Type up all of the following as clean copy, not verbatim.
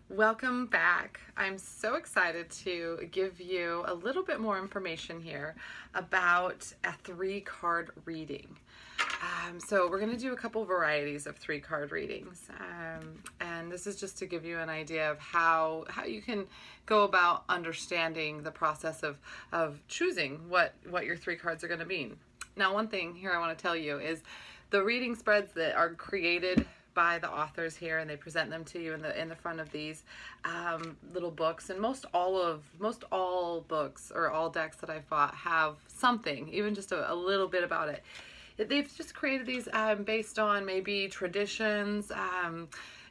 Welcome back. I'm so excited to give you a little bit more information here about a 3-card reading. So we're going to do a couple varieties of 3-card readings, and this is just to give you an idea of how you can go about understanding the process of choosing what your 3 cards are going to mean. Now, one thing here I want to tell you is the reading spreads that are created by the authors here, and they present them to you in the front of these little books, and most all books or all decks that I've bought have something, even just a little bit about it. They've just created these based on maybe traditions,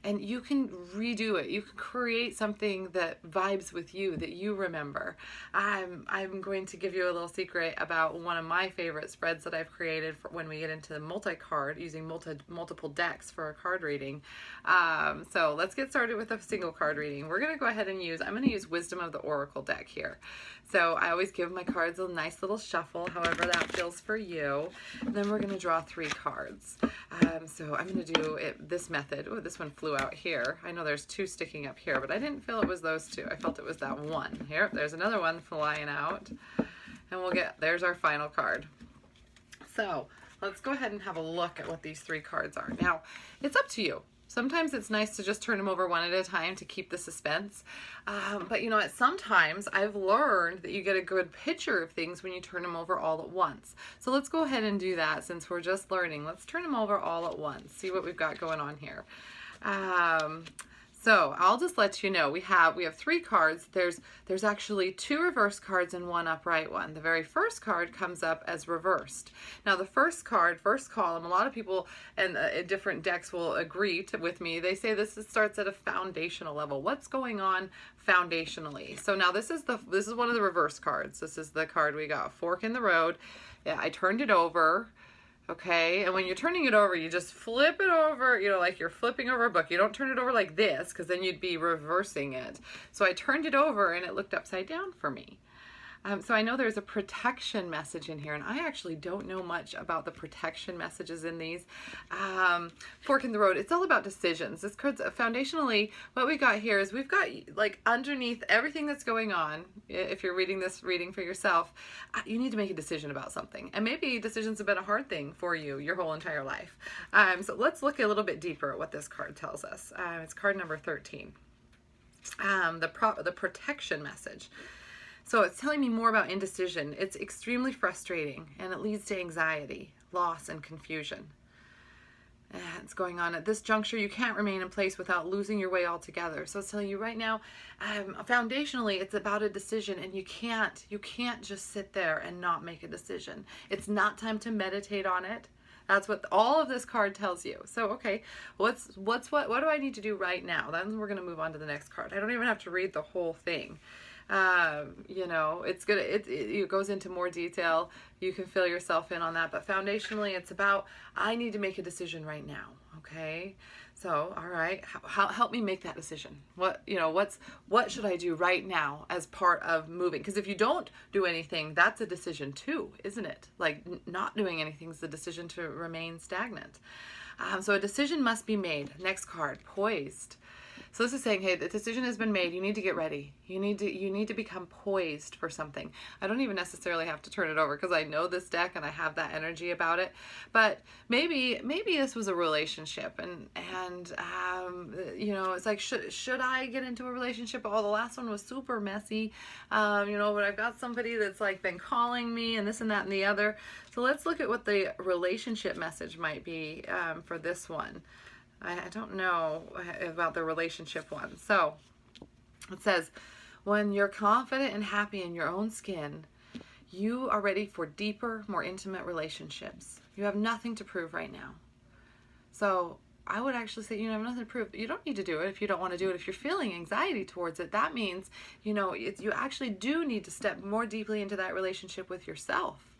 and you can redo it. You can create something that vibes with you, that you remember. I'm going to give you a little secret about one of my favorite spreads that I've created for when we get into the multi-card, using multiple decks for a card reading. So let's get started with a single card reading. We're going to go ahead and I'm going to use Wisdom of the Oracle deck here. So I always give my cards a nice little shuffle, however that feels for you. And then we're going to draw 3 cards. So I'm going to do this method. Oh, this one flew out here. I know there's 2 sticking up here, but I didn't feel it was those 2. I felt it was that one. Here, there's another one flying out. And there's our final card. So let's go ahead and have a look at what these 3 cards are. Now, it's up to you. Sometimes it's nice to just turn them over one at a time to keep the suspense. But you know what? Sometimes I've learned that you get a good picture of things when you turn them over all at once. So let's go ahead and do that since we're just learning. Let's turn them over all at once. See what we've got going on here. So I'll just let you know we have 3 cards. There's actually 2 reverse cards and 1 upright one. The very first card comes up as reversed. Now the first card, first column, a lot of people and different decks will agree with me. They say this starts at a foundational level. What's going on foundationally? So now this is one of the reverse cards. This is the card we got, Fork in the Road. Yeah, I turned it over. Okay, and when you're turning it over, you just flip it over, you know, like you're flipping over a book. You don't turn it over like this, because then you'd be reversing it. So I turned it over and it looked upside down for me. So I know there's a protection message in here, and I actually don't know much about the protection messages in these. Fork in the Road, it's all about decisions. This card's foundationally, what we got here is we've got, like, underneath everything that's going on, if you're reading this reading for yourself, you need to make a decision about something. And maybe decisions have been a hard thing for you your whole entire life. So let's look a little bit deeper at what this card tells us. It's card number 13. The protection message. So it's telling me more about indecision. It's extremely frustrating, and it leads to anxiety, loss, and confusion. And it's going on at this juncture. You can't remain in place without losing your way altogether. So it's telling you right now, foundationally, it's about a decision, and you can't just sit there and not make a decision. It's not time to meditate on it. That's what all of this card tells you. So, okay, what do I need to do right now? Then we're going to move on to the next card. I don't even have to read the whole thing. You know, it goes into more detail. You can fill yourself in on that, but foundationally it's about, I need to make a decision right now. Okay, so all right, help me make that decision. What should I do right now as part of moving? Because if you don't do anything, that's a decision too, isn't it? Like, not doing anything is the decision to remain stagnant. So a decision must be made. Next card, Poised. So this is saying, hey, the decision has been made. You need to get ready. You need to become poised for something. I don't even necessarily have to turn it over because I know this deck and I have that energy about it. But maybe this was a relationship, and you know, it's like, should I get into a relationship? Oh, the last one was super messy. You know, but I've got somebody that's like been calling me and this and that and the other. So let's look at what the relationship message might be for this one. I don't know about the relationship one. So it says, when you're confident and happy in your own skin, you are ready for deeper, more intimate relationships. You have nothing to prove right now. So I would actually say you have nothing to prove. You don't need to do it if you don't want to do it. If you're feeling anxiety towards it, that means, you know, you actually do need to step more deeply into that relationship with yourself.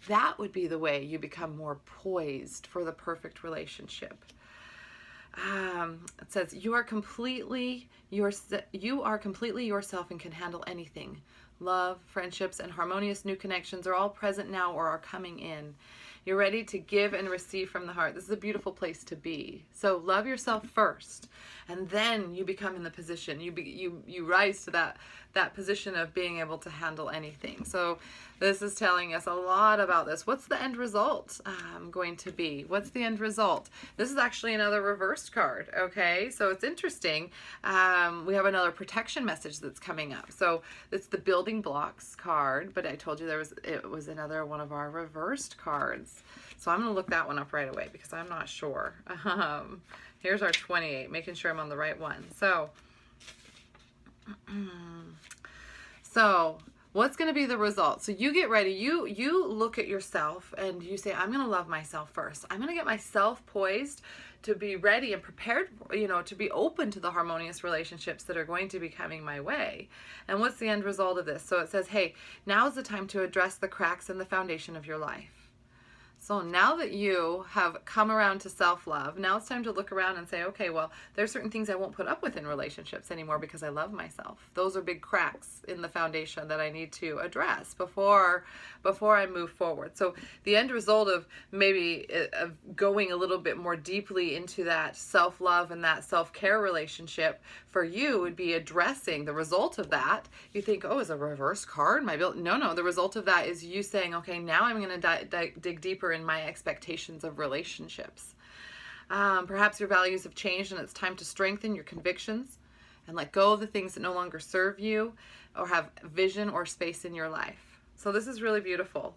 That would be the way you become more poised for the perfect relationship. It says you are completely yourself and can handle anything. Love, friendships, and harmonious new connections are all present now or are coming in. You're ready to give and receive from the heart. This is a beautiful place to be. So love yourself first, and then you become in the position, you rise to that position of being able to handle anything. So this is telling us a lot about this. What's the end result going to be? What's the end result? This is actually another reversed card, okay? So it's interesting. We have another protection message that's coming up. So it's the building blocks card, but I told you it was another one of our reversed cards. So I'm going to look that one up right away because I'm not sure. Here's our 28, making sure I'm on the right one. So what's going to be the result? So you get ready. You look at yourself and you say, I'm going to love myself first. I'm going to get myself poised to be ready and prepared, to be open to the harmonious relationships that are going to be coming my way. And what's the end result of this? So it says, hey, now is the time to address the cracks in the foundation of your life. So now that you have come around to self-love, now it's time to look around and say, okay, well, there's certain things I won't put up with in relationships anymore because I love myself. Those are big cracks in the foundation that I need to address before I move forward. So the end result of maybe of going a little bit more deeply into that self-love and that self-care relationship for you would be addressing the result of that. You think, oh, is a reverse card? No, the result of that is you saying, okay, now I'm going to dig deeper in my expectations of relationships. Perhaps your values have changed and it's time to strengthen your convictions and let go of the things that no longer serve you or have vision or space in your life. So this is really beautiful.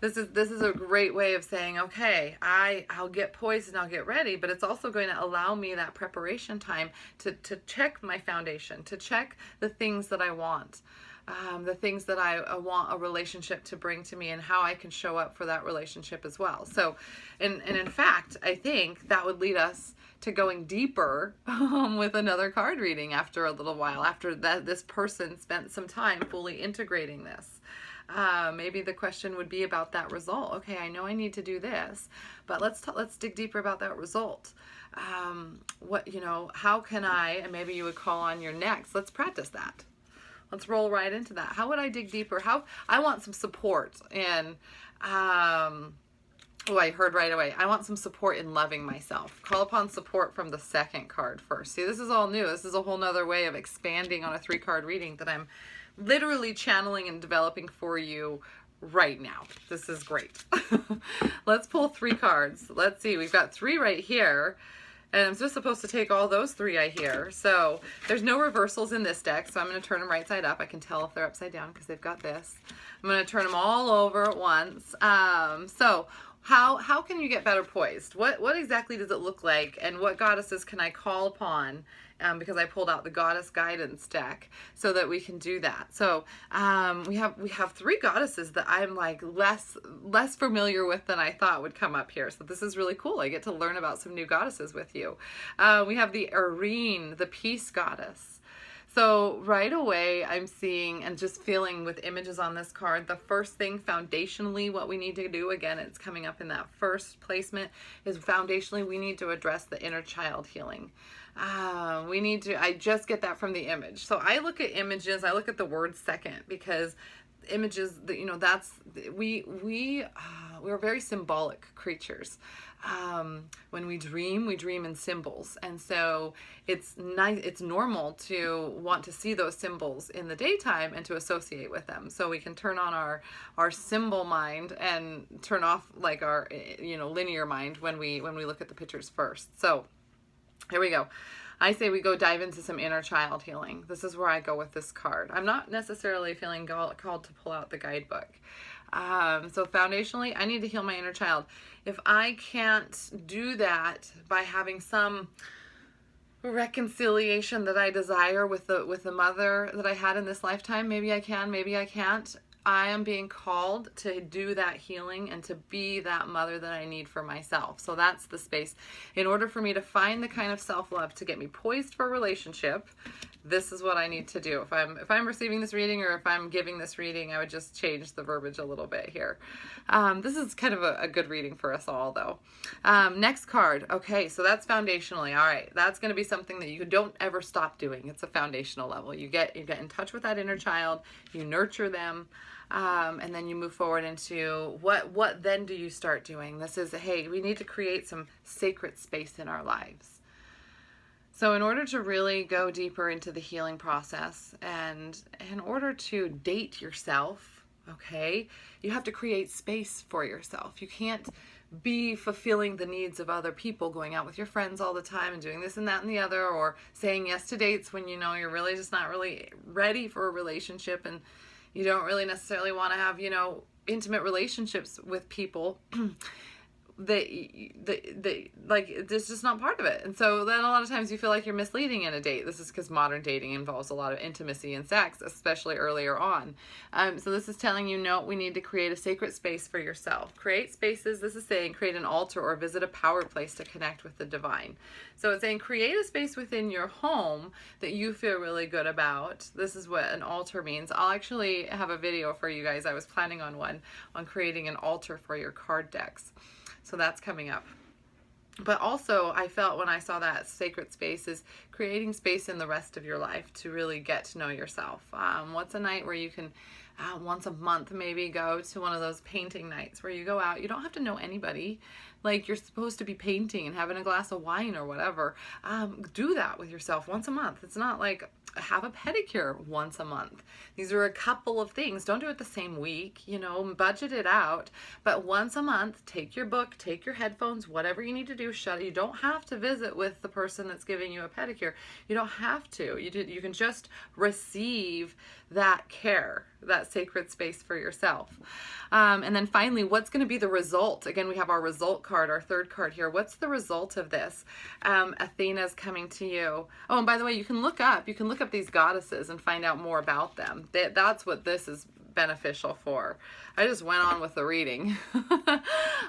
This is a great way of saying, okay, I'll get poised and I'll get ready, but it's also going to allow me that preparation time to check my foundation, to check the things that I want. The things that I want a relationship to bring to me and how I can show up for that relationship as well. So, and in fact, I think that would lead us to going deeper with another card reading after a little while, after this person spent some time fully integrating this. Maybe the question would be about that result. Okay, I know I need to do this, but let's dig deeper about that result. How can I, and maybe you would call on your next, let's practice that. Let's roll right into that. How would I dig deeper? I want some support in, I heard right away. I want some support in loving myself. Call upon support from the second card first. See, this is all new. This is a whole nother way of expanding on a 3-card reading that I'm literally channeling and developing for you right now. This is great. Let's pull 3 cards. Let's see. We've got 3 right here. And I'm just supposed to take all those 3 I hear. So there's no reversals in this deck, so I'm going to turn them right side up. I can tell if they're upside down because they've got this. I'm going to turn them all over at once. So how can you get better poised? What exactly does it look like? And what goddesses can I call upon? Because I pulled out the Goddess Guidance deck so that we can do that. So we have 3 goddesses that I'm like less familiar with than I thought would come up here. So this is really cool. I get to learn about some new goddesses with you. We have the Irene, the Peace Goddess. So right away I'm seeing and just feeling with images on this card, the first thing foundationally what we need to do, again it's coming up in that first placement, is foundationally we need to address the inner child healing. I just get that from the image. So I look at images, I look at the word second because images, we're very symbolic creatures. When we dream in symbols. And so it's normal to want to see those symbols in the daytime and to associate with them. So we can turn on our symbol mind and turn off like our, linear mind when we look at the pictures first. So here we go. I say we go dive into some inner child healing. This is where I go with this card. I'm not necessarily feeling called to pull out the guidebook. So foundationally, I need to heal my inner child. If I can't do that by having some reconciliation that I desire with the mother that I had in this lifetime, maybe I can, maybe I can't. I am being called to do that healing and to be that mother that I need for myself. So that's the space. In order for me to find the kind of self-love to get me poised for a relationship, this is what I need to do. If I'm receiving this reading or if I'm giving this reading, I would just change the verbiage a little bit here. This is kind of a good reading for us all though. Next card. Okay, so that's foundationally. All right, that's going to be something that you don't ever stop doing. It's a foundational level. You get in touch with that inner child, you nurture them, and then you move forward into what then do you start doing? This is, hey, we need to create some sacred space in our lives. So in order to really go deeper into the healing process and in order to date yourself, okay, you have to create space for yourself. You can't be fulfilling the needs of other people, going out with your friends all the time and doing this and that and the other, or saying yes to dates when you know you're really just not really ready for a relationship and you don't really necessarily want to have, you know, intimate relationships with people. Like, it's just not part of it. And so then a lot of times you feel like you're misleading in a date. This is because modern dating involves a lot of intimacy and sex, especially earlier on. So this is telling you, no, we need to create a sacred space for yourself. Create spaces. This is saying create an altar or visit a power place to connect with the divine. So it's saying create a space within your home that you feel really good about. This is what an altar means. I'll actually have a video for you guys. I was planning on one on creating an altar for your card decks. So that's coming up. But also, I felt when I saw that sacred space is creating space in the rest of your life to really get to know yourself. What's a night where you can, once a month, maybe go to one of those painting nights where you go out. You don't have to know anybody. Like, you're supposed to be painting and having a glass of wine or whatever. Do that with yourself once a month. It's not like have a pedicure once a month. These are a couple of things. Don't do it the same week, you know, budget it out. But once a month, take your book, take your headphones, whatever you need to do, shut it. You don't have to visit with the person that's giving you a pedicure. You don't have to. You can just receive that care, that sacred space for yourself. And then finally, what's going to be the result? Again, we have our result card, our third card here. What's the result of this? Athena's coming to you. Oh, and by the way, you can look up these goddesses and find out more about them. That's what this is beneficial for. I just went on with the reading.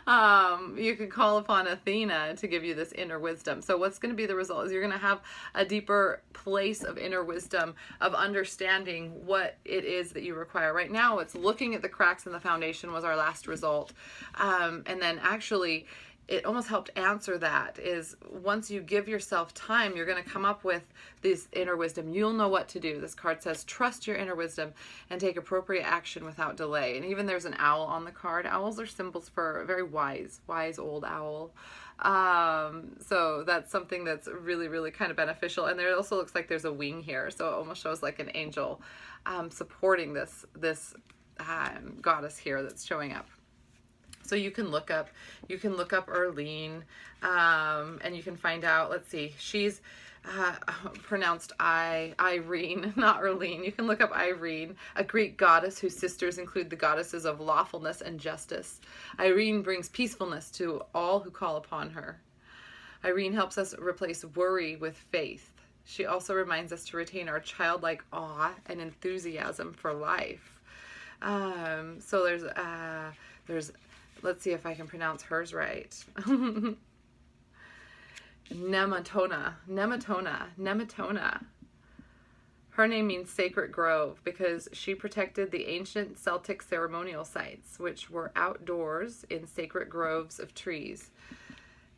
You could call upon Athena to give you this inner wisdom. So what's going to be the result is you're going to have a deeper place of inner wisdom, of understanding what it is that you require. Right now, it's looking at the cracks in the foundation was our last result. And then actually, it almost helped answer that is once you give yourself time, you're going to come up with this inner wisdom. You'll know what to do. This card says, trust your inner wisdom and take appropriate action without delay. And even there's an owl on the card. Owls are symbols for a very wise old owl. So that's something that's really, really kind of beneficial. And there also looks like there's a wing here. So it almost shows like an angel supporting this goddess here that's showing up. So you can look up Erlene, and you can find out, let's see, she's pronounced Irene, not Erlene. You can look up Irene, a Greek goddess whose sisters include the goddesses of lawfulness and justice. Irene brings peacefulness to all who call upon her. Irene helps us replace worry with faith. She also reminds us to retain our childlike awe and enthusiasm for life. So there's let's see if I can pronounce hers right. Nematona. Her name means sacred grove because she protected the ancient Celtic ceremonial sites, which were outdoors in sacred groves of trees.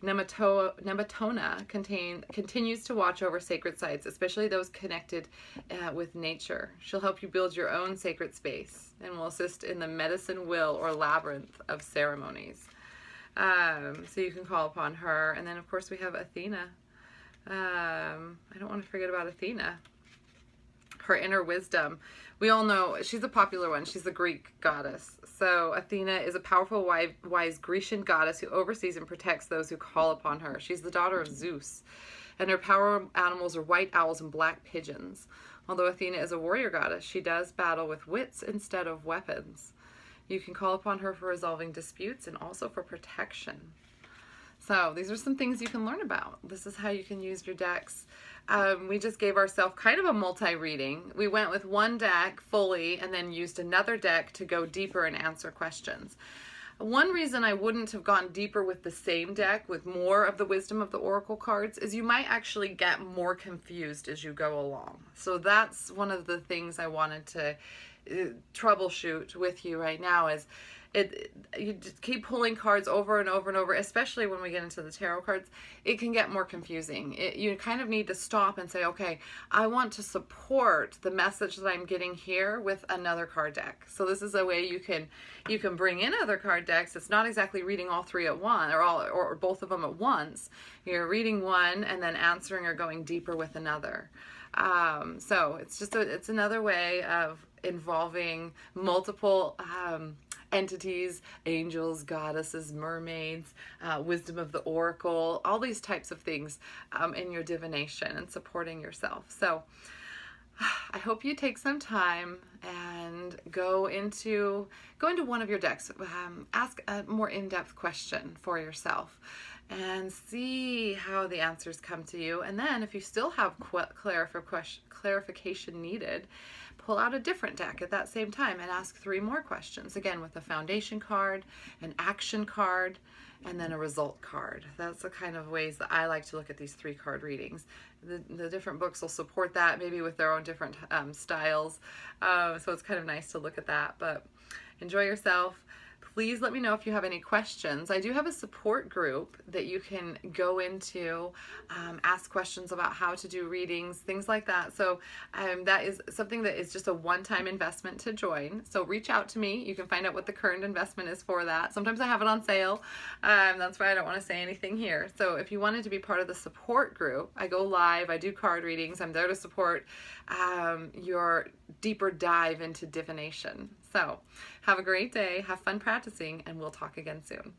Nematona continues to watch over sacred sites, especially those connected with nature. She'll help you build your own sacred space and will assist in the medicine wheel or labyrinth of ceremonies. So you can call upon her. And then, of course, we have Athena. I don't want to forget about Athena. Her inner wisdom. We all know she's a popular one. She's the Greek goddess. So Athena is a powerful, wise Grecian goddess who oversees and protects those who call upon her. She's the daughter of Zeus, and her power animals are white owls and black pigeons. Although Athena is a warrior goddess, she does battle with wits instead of weapons. You can call upon her for resolving disputes and also for protection. So these are some things you can learn about. This is how you can use your decks. We just gave ourselves kind of a multi-reading. We went with one deck fully and then used another deck to go deeper and answer questions. One reason I wouldn't have gone deeper with the same deck with more of the wisdom of the oracle cards is you might actually get more confused as you go along. So that's one of the things I wanted to troubleshoot with you right now is you just keep pulling cards over and over and over, especially when we get into the tarot cards, it can get more confusing. You kind of need to stop and say, okay, I want to support the message that I'm getting here with another card deck. So this is a way you can bring in other card decks. It's not exactly reading all three at once or both of them at once. You're reading one and then answering or going deeper with another. So it's another way of involving multiple entities, angels, goddesses, mermaids, wisdom of the oracle, all these types of things in your divination and supporting yourself. So I hope you take some time and go into one of your decks, ask a more in-depth question for yourself and see how the answers come to you. And then if you still have clarification needed, pull out a different deck at that same time and ask 3 more questions, again with a foundation card, an action card, and then a result card. That's the kind of ways that I like to look at these 3 card readings. The different books will support that, maybe with their own different styles, so it's kind of nice to look at that. But enjoy yourself. Please let me know if you have any questions. I do have a support group that you can go into, ask questions about how to do readings, things like that. So that is something that is just a one-time investment to join. So reach out to me. You can find out what the current investment is for that. Sometimes I have it on sale. That's why I don't want to say anything here. So if you wanted to be part of the support group, I go live, I do card readings. I'm there to support your deeper dive into divination. So have a great day, have fun practicing, and we'll talk again soon.